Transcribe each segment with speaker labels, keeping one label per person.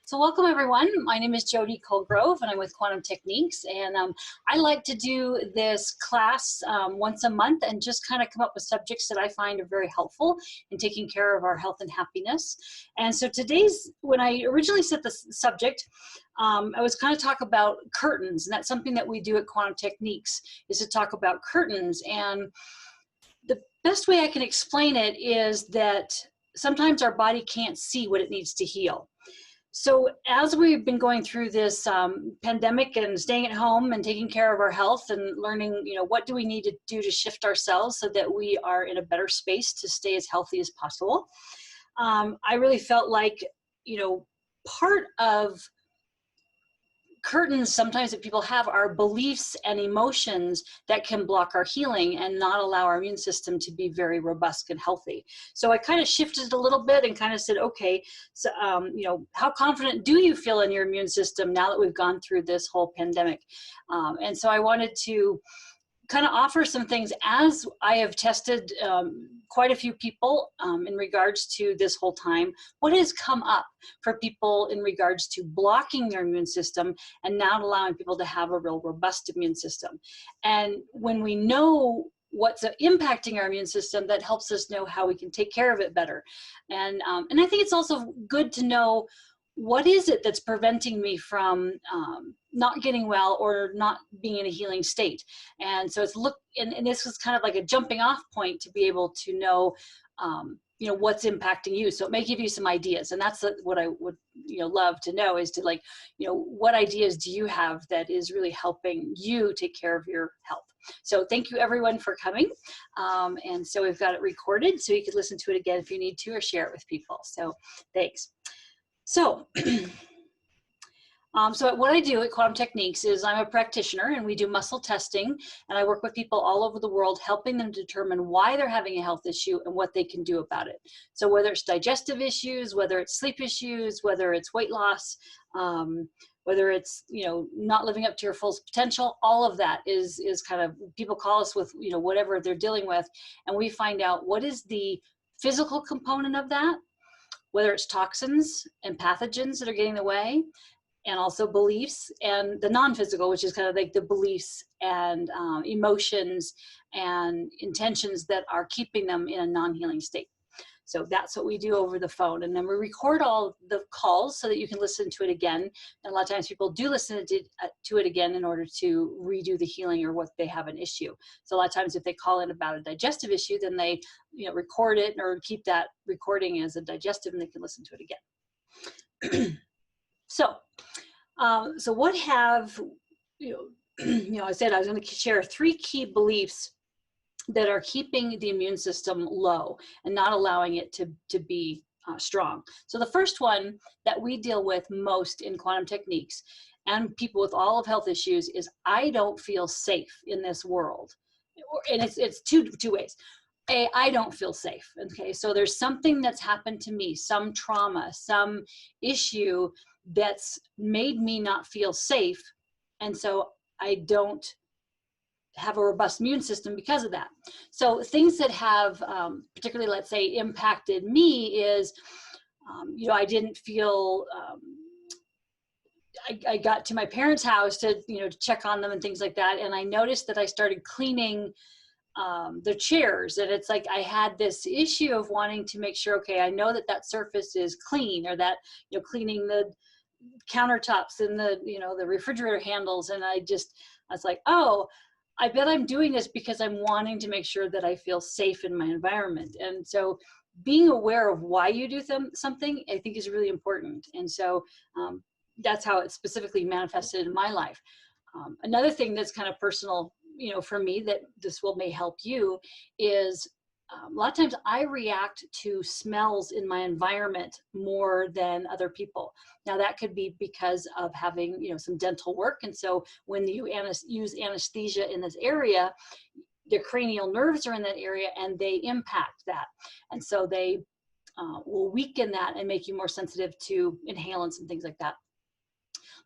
Speaker 1: So welcome everyone. My name is Jody Colgrove and I'm with Quantum Techniques, and I like to do this class once a month and just kind of come up with subjects that I find are very helpful in taking care of our health and happiness. And so when I originally set the subject, I was kind of talk about curtains, and that's something that we do at Quantum Techniques, is to talk about curtains. And the best way I can explain it is that sometimes our body can't see what it needs to heal. So as we've been going through this pandemic and staying at home and taking care of our health and learning, what do we need to do to shift ourselves so that we are in a better space to stay as healthy as possible, I really felt like, part of curtains sometimes that people have are beliefs and emotions that can block our healing and not allow our immune system to be very robust and healthy. So I kind of shifted a little bit and kind of said, okay, so how confident do you feel in your immune system now that we've gone through this whole pandemic? And so I wanted to kind of offer some things as I have tested quite a few people in regards to this whole time. What has come up for people in regards to blocking their immune system and not allowing people to have a real robust immune system? And when we know what's impacting our immune system, that helps us know how we can take care of it better. And I think it's also good to know, what is it that's preventing me from not getting well or not being in a healing state? And so and this was kind of like a jumping off point to be able to know, what's impacting you. So it may give you some ideas. And that's what I would, love to know, is to what ideas do you have that is really helping you take care of your health? So thank you everyone for coming. And so we've got it recorded so you could listen to it again if you need to, or share it with people. So thanks. So, so what I do at Quantum Techniques is I'm a practitioner, and we do muscle testing, and I work with people all over the world, helping them determine why they're having a health issue and what they can do about it. So whether it's digestive issues, whether it's sleep issues, whether it's weight loss, whether it's, not living up to your full potential, all of that is kind of, people call us with, whatever they're dealing with, and we find out what is the physical component of that, whether it's toxins and pathogens that are getting in the way, and also beliefs, and the non-physical, which is kind of like the beliefs and emotions and intentions that are keeping them in a non-healing state. So that's what we do over the phone. And then we record all the calls so that you can listen to it again. And a lot of times people do listen to it again in order to redo the healing or what they have an issue. So a lot of times if they call in about a digestive issue, then they record it or keep that recording as a digestive, and they can listen to it again. So what have, I said I was going to share 3 key beliefs that are keeping the immune system low and not allowing it to be strong. So the first one that we deal with most in Quantum Techniques and people with all of health issues is, I don't feel safe in this world. And it's two ways. I don't feel safe. Okay, so there's something that's happened to me, some trauma, some issue that's made me not feel safe, and so I don't have a robust immune system because of that. So things that have particularly, let's say, impacted me is, I didn't feel, I got to my parents' house to check on them and things like that, and I noticed that I started cleaning the chairs, and it's like I had this issue of wanting to make sure, okay, I know that surface is clean, or that cleaning the countertops and the refrigerator handles, and I was like, oh, I bet I'm doing this because I'm wanting to make sure that I feel safe in my environment. And so being aware of why you do something, I think, is really important. And so that's how it specifically manifested in my life. Another thing that's kind of personal, for me, that this may help you, is a lot of times I react to smells in my environment more than other people. Now that could be because of having, some dental work. And so when you use anesthesia in this area, the cranial nerves are in that area and they impact that. And so they will weaken that and make you more sensitive to inhalants and things like that.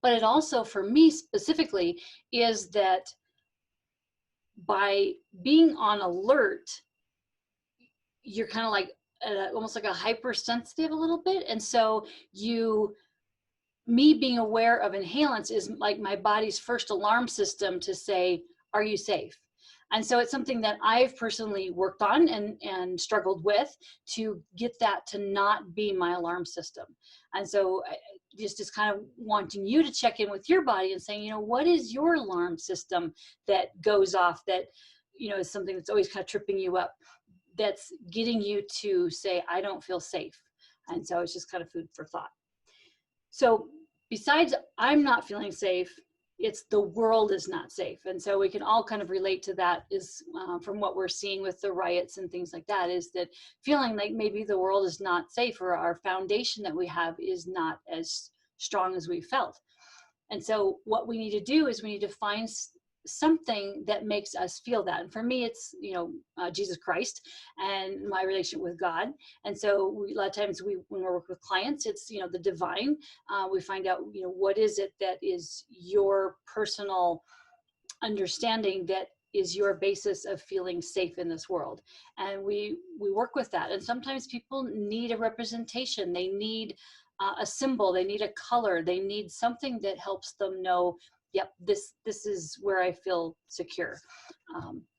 Speaker 1: But it also, for me specifically, is that by being on alert, you're kind of like almost like a hypersensitive a little bit. And so you me being aware of inhalants is like my body's first alarm system to say, are you safe? And so it's something that I've personally worked on and struggled with to get that to not be my alarm system. And so just kind of wanting you to check in with your body and saying, what is your alarm system that goes off that, is something that's always kind of tripping you up, that's getting you to say, I don't feel safe. And so it's just kind of food for thought. So besides I'm not feeling safe, it's the world is not safe. And so we can all kind of relate to that, is from what we're seeing with the riots and things like that, is that feeling like maybe the world is not safe, or our foundation that we have is not as strong as we felt. And so what we need to do is we need to find something that makes us feel that. And for me, it's, Jesus Christ and my relationship with God. And so a lot of times when we work with clients, it's, the divine. We find out, what is it that is your personal understanding that is your basis of feeling safe in this world. And we work with that. And sometimes people need a representation. They need a symbol. They need a color. They need something that helps them know, yep, this is where I feel secure.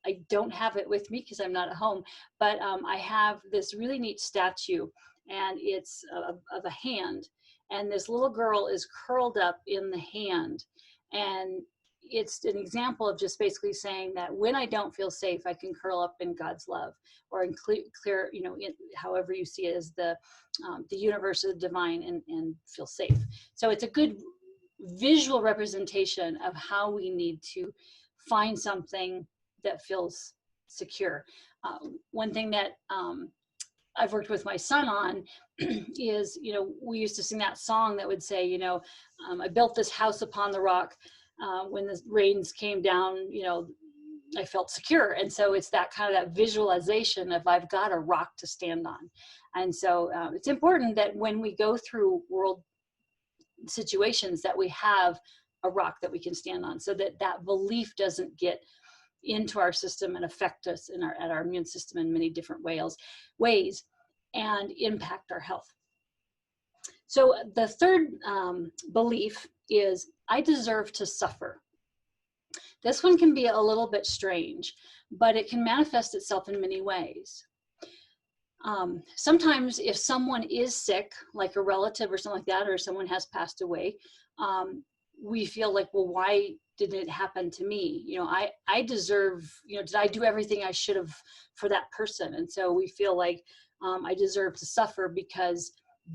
Speaker 1: I don't have it with me because I'm not at home, but I have this really neat statue, and it's of a hand, and this little girl is curled up in the hand. And it's an example of just basically saying that when I don't feel safe, I can curl up in God's love, or in clear, however you see it, as the universe of the divine, and feel safe. So it's a good visual representation of how we need to find something that feels secure. One thing that I've worked with my son on is, we used to sing that song that would say, I built this house upon the rock. When the rains came down, I felt secure. And so it's that kind of that visualization of I've got a rock to stand on. And so it's important that when we go through world situations that we have a rock that we can stand on, so that that belief doesn't get into our system and affect us at our immune system in many different ways and impact our health. So the third belief is I deserve to suffer. This one can be a little bit strange, but it can manifest itself in many ways. Sometimes if someone is sick, like a relative or something like that, or someone has passed away, we feel like, well, why didn't it happen to me? I deserve, did I do everything I should have for that person? And so we feel like I deserve to suffer because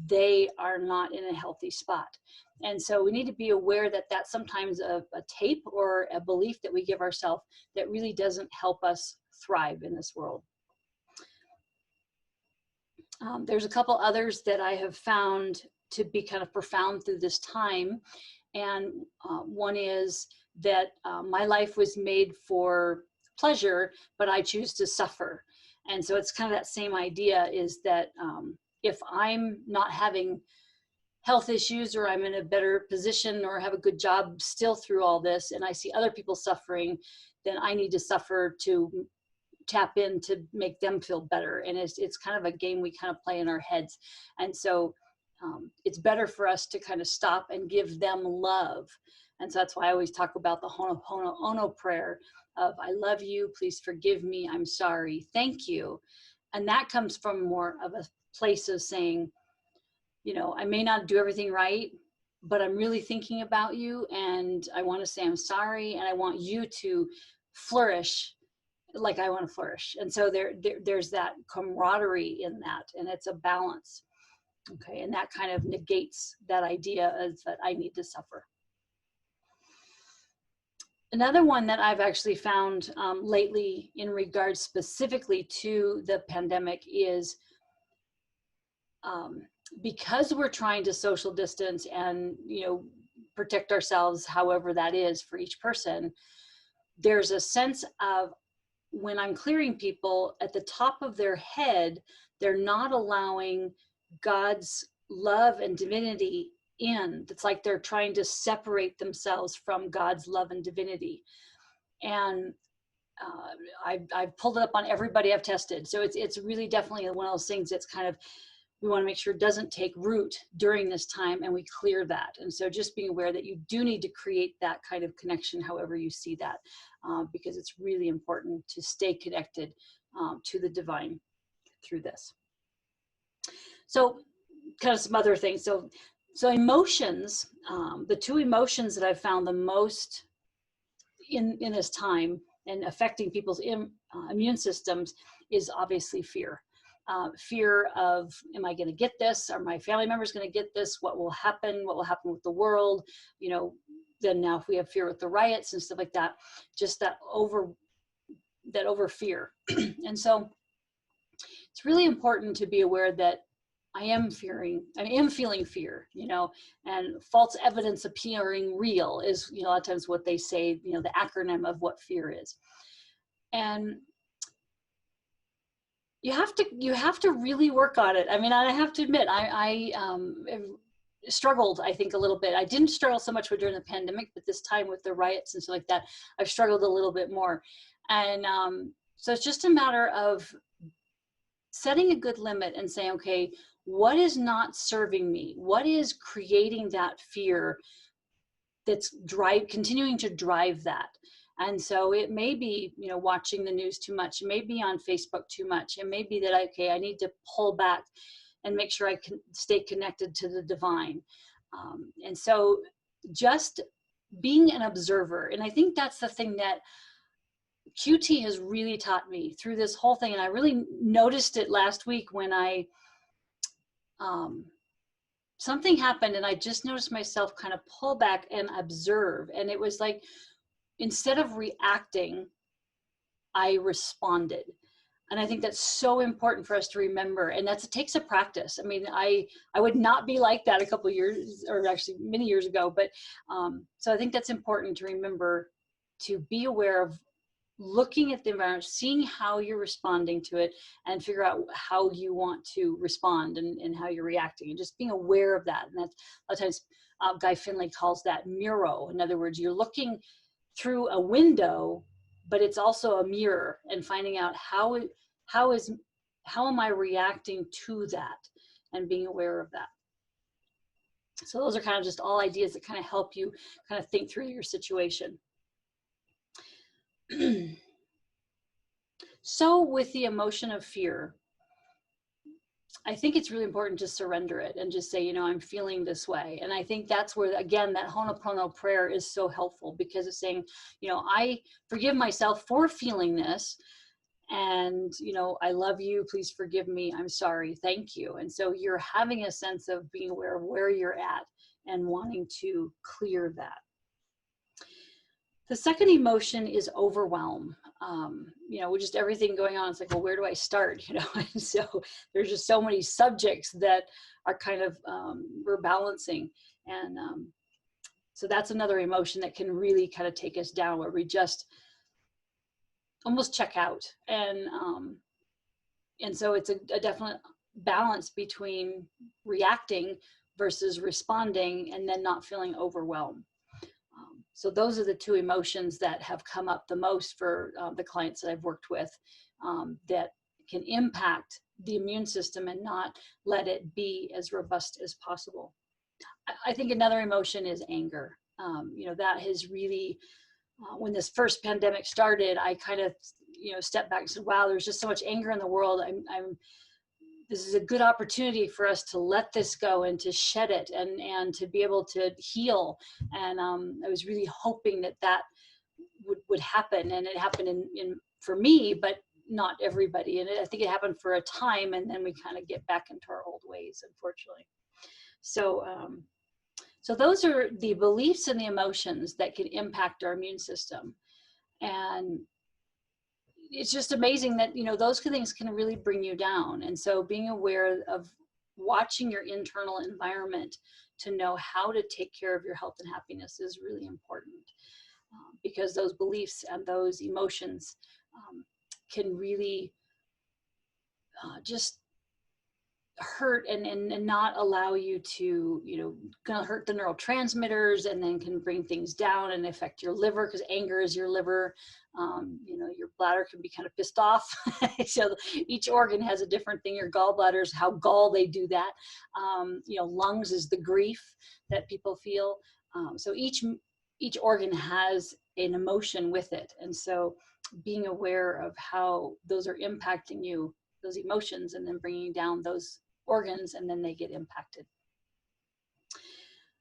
Speaker 1: they are not in a healthy spot. And so we need to be aware that that's sometimes a tape or a belief that we give ourselves that really doesn't help us thrive in this world. There's a couple others that I have found to be kind of profound through this time. And one is that my life was made for pleasure, but I choose to suffer. And so it's kind of that same idea, is that if I'm not having health issues, or I'm in a better position, or have a good job still through all this, and I see other people suffering, then I need to suffer to tap in to make them feel better. And it's kind of a game we kind of play in our heads. And so it's better for us to kind of stop and give them love. And so that's why I always talk about the Ho'oponopono prayer of, I love you, please forgive me, I'm sorry, thank you. And that comes from more of a place of saying, I may not do everything right, but I'm really thinking about you, and I want to say I'm sorry, and I want you to flourish like I want to flourish. And so there's that camaraderie in that, and it's a balance. Okay, and that kind of negates that idea of that I need to suffer. Another one that I've actually found lately in regards specifically to the pandemic is because we're trying to social distance and protect ourselves, however that is for each person, there's a sense of, when I'm clearing people, at the top of their head, they're not allowing God's love and divinity in. It's like they're trying to separate themselves from God's love and divinity. And I've pulled it up on everybody I've tested. So it's really definitely one of those things that's kind of, we want to make sure it doesn't take root during this time, and we clear that. And so just being aware that you do need to create that kind of connection, however you see that, because it's really important to stay connected to the divine through this. So kind of some other things. So emotions, the two emotions that I've found the most in this time and affecting people's immune systems is obviously fear. Fear of, am I going to get this? Are my family members going to get this? What will happen? What will happen with the world? You know, then now if we have fear with the riots and stuff like that, just that over fear. And so it's really important to be aware that I am feeling fear, you know, and false evidence appearing real is, you know, a lot of times what they say, you know, the acronym of what fear is. And you have to really work on it. I mean, I have to admit, I struggled, I think, a little bit. I didn't struggle so much during the pandemic, but this time with the riots and stuff like that, I've struggled a little bit more. And so it's just a matter of setting a good limit and saying, okay, what is not serving me? What is creating that fear that's continuing to drive that? And so it may be, you know, watching the news too much. It may be on Facebook too much. It may be that, okay, I need to pull back and make sure I can stay connected to the divine. And so just being an observer. And I think that's the thing that QT has really taught me through this whole thing. And I really noticed it last week when something happened and I just noticed myself kind of pull back and observe. And it was like, instead of reacting, I responded. And I think that's so important for us to remember. And it takes a practice. I mean, I would not be like that a couple of years, or actually many years ago. But so I think that's important to remember, to be aware of looking at the environment, seeing how you're responding to it, and figure out how you want to respond and how you're reacting, and just being aware of that. And that's a lot of times Guy Finley calls that miro. In other words, you're looking through a window, but it's also a mirror, and finding out how am I reacting to that, and being aware of that. So those are kind of just all ideas that kind of help you kind of think through your situation. So with the emotion of fear, I think it's really important to surrender it and just say, you know, I'm feeling this way. And I think that's where, again, that Ho'oponopono prayer is so helpful, because it's saying, you know, I forgive myself for feeling this. And, you know, I love you. Please forgive me. I'm sorry. Thank you. And so you're having a sense of being aware of where you're at and wanting to clear that. The second emotion is overwhelm. You know, with just everything going on, it's like, well, where do I start? You know, and so there's just so many subjects that are kind of, we're balancing. And so that's another emotion that can really kind of take us down, where we just almost check out. And so it's a definite balance between reacting versus responding, and then not feeling overwhelmed. So those are the two emotions that have come up the most for the clients that I've worked with, that can impact the immune system and not let it be as robust as possible. I think another emotion is anger. You know, that has really, when this first pandemic started, I kind of, you know, stepped back and said, wow, there's just so much anger in the world. This is a good opportunity for us to let this go and to shed it, and to be able to heal. And I was really hoping that would happen, and it happened for me, but not everybody. And I think it happened for a time, and then we kind of get back into our old ways, unfortunately. So so those are the beliefs and the emotions that can impact our immune system. And it's just amazing that, you know, those things can really bring you down. And so being aware of watching your internal environment to know how to take care of your health and happiness is really important, because those beliefs and those emotions can really just hurt and not allow you to, gonna hurt the neurotransmitters, and then can bring things down and affect your liver, because anger is your liver. Your bladder can be kind of pissed off. So each organ has a different thing. Your gallbladder is how they do that. Lungs is the grief that people feel. So each organ has an emotion with it. And so being aware of how those are impacting you, those emotions, and then bringing down those organs, and then they get impacted.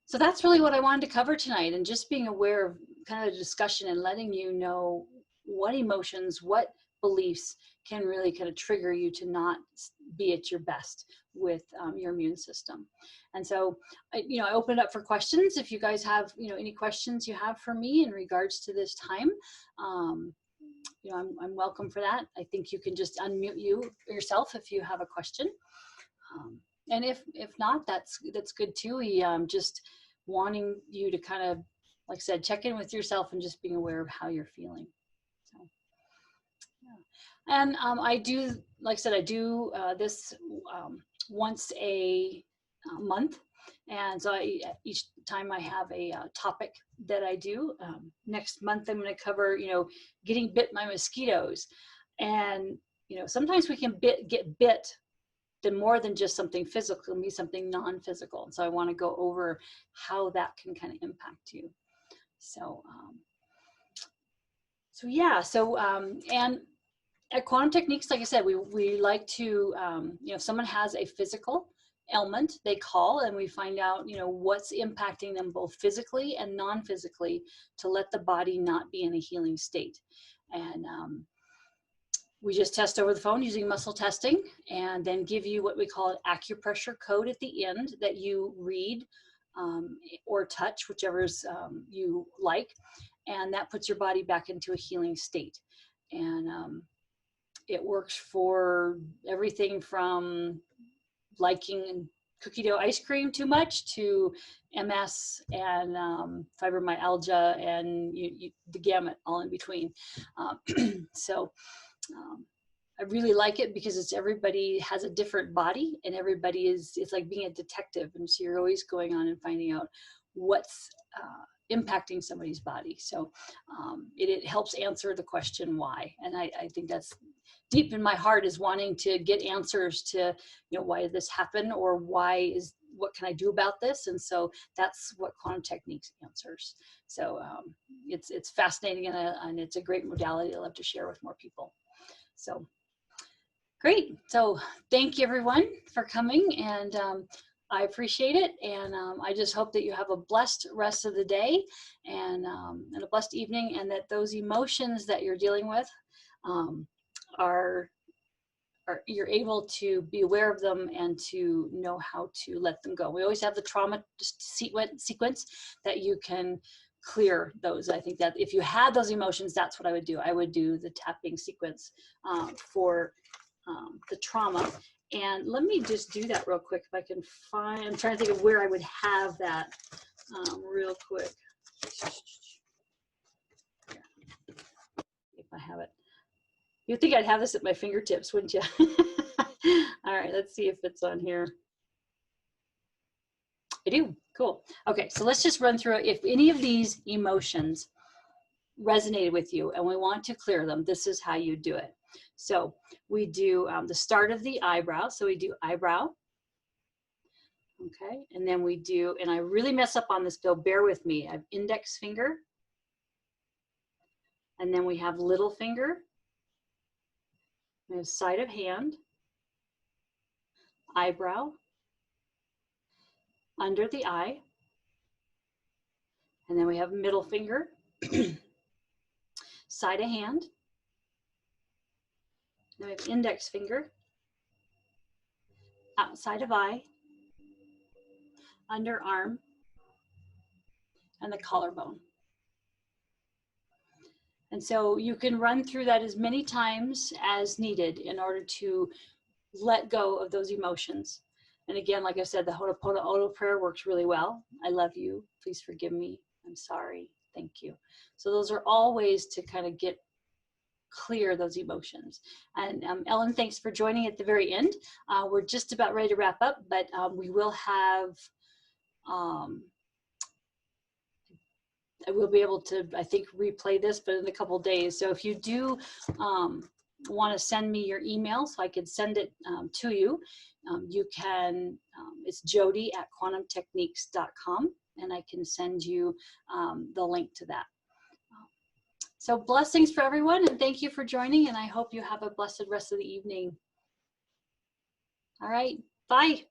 Speaker 1: So that's really what I wanted to cover tonight, and just being aware of kind of the discussion and letting you know what emotions, what beliefs can really kind of trigger you to not be at your best with your immune system. And so, I open it up for questions. If you guys have, any questions you have for me in regards to this time, I'm welcome for that. I think you can just unmute yourself if you have a question. And if not, that's good too. We just wanting you to kind of, like I said, check in with yourself and just being aware of how you're feeling. So, yeah. And I do, like I said, I do this once a month. And so each time I have a topic that I do. Next month I'm going to cover, getting bit by mosquitoes. And, sometimes we can get bit than more than just something physical, it can be something non-physical. So I want to go over how that can kind of impact you. So, and at Quantum Techniques, like I said, we like to, if someone has a physical ailment, they call and we find out, what's impacting them both physically and non-physically, to let the body not be in a healing state. And we just test over the phone using muscle testing, and then give you what we call an acupressure code at the end that you read or touch, whichever's you like. And that puts your body back into a healing state. And it works for everything from liking cookie dough ice cream too much to MS and fibromyalgia and the gamut all in between. So I really like it because everybody has a different body, and everybody it's like being a detective. And so you're always going on and finding out what's impacting somebody's body. So it helps answer the question why. And I think that's deep in my heart, is wanting to get answers to, why did this happen, or what can I do about this? And so that's what Quantum Techniques answers. So it's fascinating, and it's a great modality I love to share with more people. So great. So thank you everyone for coming, and I appreciate it. And I just hope that you have a blessed rest of the day, and a blessed evening, and that those emotions that you're dealing with you're able to be aware of them and to know how to let them go. We always have the trauma sequence that you can clear those. I think that if you had those emotions, that's what I would do. I would do the tapping sequence for the trauma. And let me just do that real quick if I can find. I'm trying to think of where I would have that real quick. If I have it. You'd think I'd have this at my fingertips, wouldn't you? All right, let's see if it's on here. I do. Cool. Okay, so let's just run through it. If any of these emotions resonated with you and we want to clear them, this is how you do it. So we do the start of the eyebrow. So we do eyebrow. Okay, and then we do, and I really mess up on this, Bill, bear with me. I have index finger. And then we have little finger. We have side of hand, eyebrow, under the eye, and then we have middle finger, side of hand, then we have index finger, outside of eye, underarm, and the collarbone. And so you can run through that as many times as needed in order to let go of those emotions. And again, like I said, the Ho'oponopono prayer works really well. I love you. Please forgive me. I'm sorry. Thank you. So those are all ways to kind of get clear those emotions. And Ellen, thanks for joining at the very end. We're just about ready to wrap up, but we will have, I will be able to, I think, replay this, but in a couple of days. So if you do want to send me your email so I can send it to you, you can, it's jody@quantumtechniques.com, and I can send you the link to that. So blessings for everyone, and thank you for joining, and I hope you have a blessed rest of the evening. All right, bye.